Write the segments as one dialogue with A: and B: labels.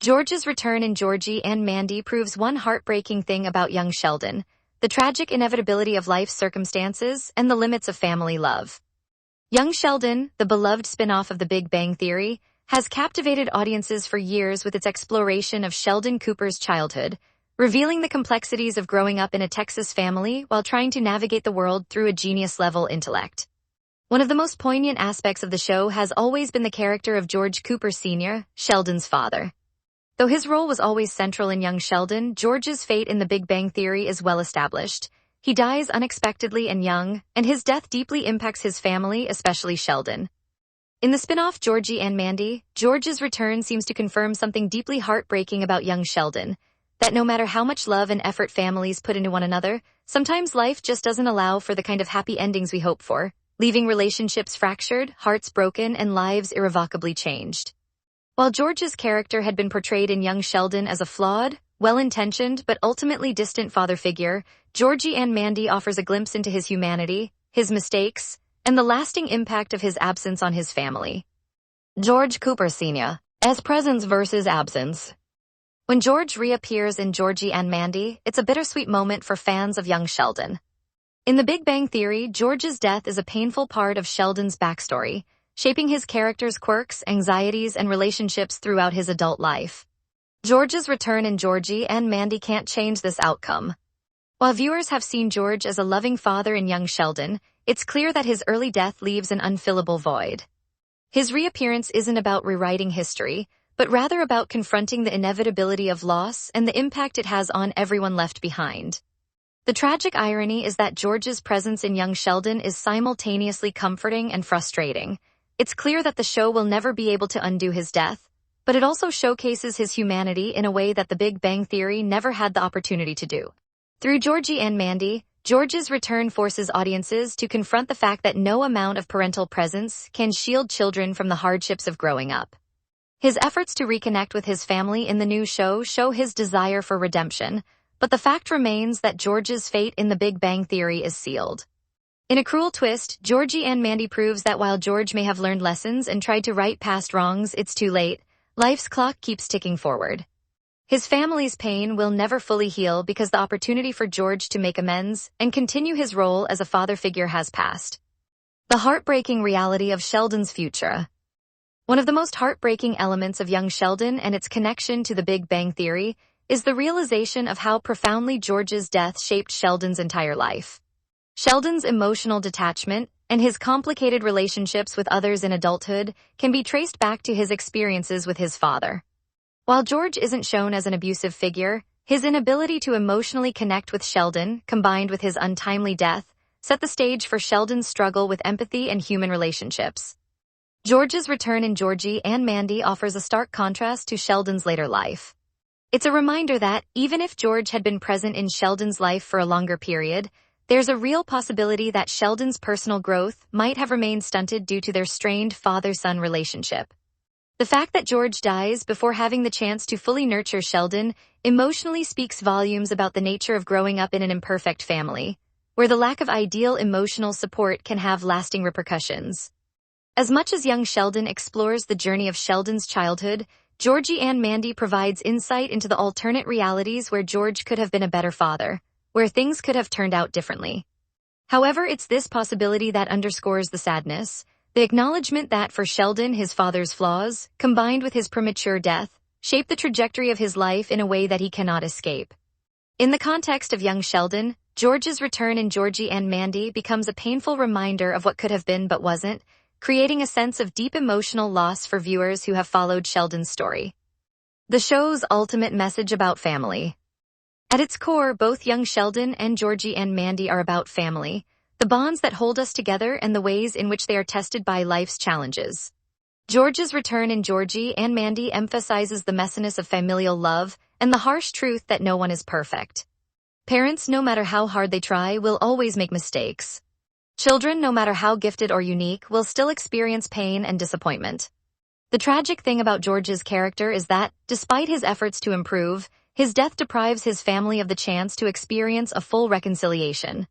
A: George's return in Georgie and Mandy proves one heartbreaking thing about young Sheldon: the tragic inevitability of life's circumstances and the limits of family love. Young Sheldon, the beloved spin-off of The Big Bang Theory, has captivated audiences for years with its exploration of Sheldon Cooper's childhood, revealing the complexities of growing up in a Texas family while trying to navigate the world through a genius-level intellect. One of the most poignant aspects of the show has always been the character of George Cooper Sr., Sheldon's father. Though his role was always central in Young Sheldon, George's fate in The Big Bang Theory is well established. He dies unexpectedly and young, and his death deeply impacts his family, especially Sheldon. In the spin-off Georgie and Mandy, George's return seems to confirm something deeply heartbreaking about young Sheldon: that no matter how much love and effort families put into one another, sometimes life just doesn't allow for the kind of happy endings we hope for, leaving relationships fractured, hearts broken, and lives irrevocably changed. While George's character had been portrayed in Young Sheldon as a flawed, well-intentioned, but ultimately distant father figure, Georgie and Mandy offers a glimpse into his humanity, his mistakes, and the lasting impact of his absence on his family. George Cooper Sr. as presence versus absence. When George reappears in Georgie and Mandy, it's a bittersweet moment for fans of Young Sheldon. In The Big Bang Theory, George's death is a painful part of Sheldon's backstory, shaping his character's quirks, anxieties, and relationships throughout his adult life. George's return in Georgie and Mandy can't change this outcome. While viewers have seen George as a loving father in Young Sheldon, it's clear that his early death leaves an unfillable void. His reappearance isn't about rewriting history, but rather about confronting the inevitability of loss and the impact it has on everyone left behind. The tragic irony is that George's presence in Young Sheldon is simultaneously comforting and frustrating. It's clear that the show will never be able to undo his death, but it also showcases his humanity in a way that The Big Bang Theory never had the opportunity to do. Through Georgie and Mandy, George's return forces audiences to confront the fact that no amount of parental presence can shield children from the hardships of growing up. His efforts to reconnect with his family in the new show show his desire for redemption, but the fact remains that George's fate in The Big Bang Theory is sealed. In a cruel twist, Georgie and Mandy proves that while George may have learned lessons and tried to right past wrongs, it's too late. Life's clock keeps ticking forward. His family's pain will never fully heal because the opportunity for George to make amends and continue his role as a father figure has passed. The heartbreaking reality of Sheldon's future. One of the most heartbreaking elements of Young Sheldon and its connection to The Big Bang Theory is the realization of how profoundly George's death shaped Sheldon's entire life. Sheldon's emotional detachment and his complicated relationships with others in adulthood can be traced back to his experiences with his father. While George isn't shown as an abusive figure, his inability to emotionally connect with Sheldon, combined with his untimely death, set the stage for Sheldon's struggle with empathy and human relationships. George's return in Georgie and Mandy offers a stark contrast to Sheldon's later life. It's a reminder that, even if George had been present in Sheldon's life for a longer period, there's a real possibility that Sheldon's personal growth might have remained stunted due to their strained father-son relationship. The fact that George dies before having the chance to fully nurture Sheldon emotionally speaks volumes about the nature of growing up in an imperfect family, where the lack of ideal emotional support can have lasting repercussions. As much as Young Sheldon explores the journey of Sheldon's childhood, Georgie and Mandy provides insight into the alternate realities where George could have been a better father, where things could have turned out differently. However, it's this possibility that underscores the sadness, the acknowledgement that for Sheldon, his father's flaws, combined with his premature death, shaped the trajectory of his life in a way that he cannot escape. In the context of Young Sheldon, George's return in Georgie and Mandy becomes a painful reminder of what could have been but wasn't, creating a sense of deep emotional loss for viewers who have followed Sheldon's story. The show's ultimate message about family. At its core, both Young Sheldon and Georgie and Mandy are about family, the bonds that hold us together and the ways in which they are tested by life's challenges. George's return in Georgie and Mandy emphasizes the messiness of familial love and the harsh truth that no one is perfect. Parents, no matter how hard they try, will always make mistakes. Children, no matter how gifted or unique, will still experience pain and disappointment. The tragic thing about George's character is that, despite his efforts to improve, his death deprives his family of the chance to experience a full reconciliation.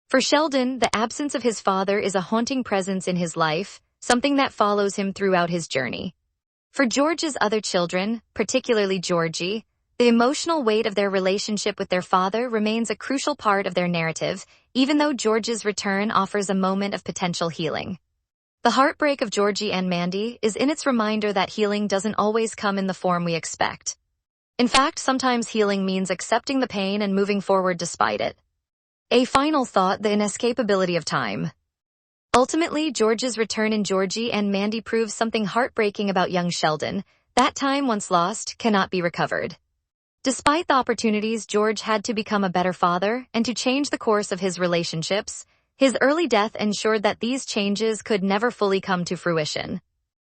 A: For Sheldon, the absence of his father is a haunting presence in his life, something that follows him throughout his journey. For George's other children, particularly Georgie, the emotional weight of their relationship with their father remains a crucial part of their narrative, even though George's return offers a moment of potential healing. The heartbreak of Georgie and Mandy is in its reminder that healing doesn't always come in the form we expect. In fact, sometimes healing means accepting the pain and moving forward despite it. A final thought: the inescapability of time. Ultimately, George's return in Georgie and Mandy proves something heartbreaking about young Sheldon: that time once lost cannot be recovered. Despite the opportunities George had to become a better father and to change the course of his relationships, his early death ensured that these changes could never fully come to fruition.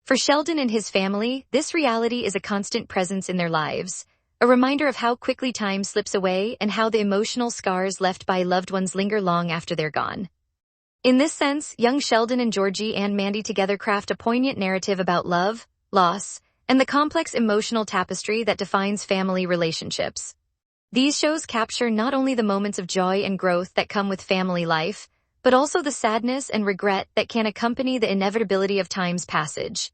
A: For Sheldon and his family, this reality is a constant presence in their lives, a reminder of how quickly time slips away and how the emotional scars left by loved ones linger long after they're gone. In this sense, young Sheldon and Georgie and Mandy together craft a poignant narrative about love, loss, and the complex emotional tapestry that defines family relationships. These shows capture not only the moments of joy and growth that come with family life, but also the sadness and regret that can accompany the inevitability of time's passage.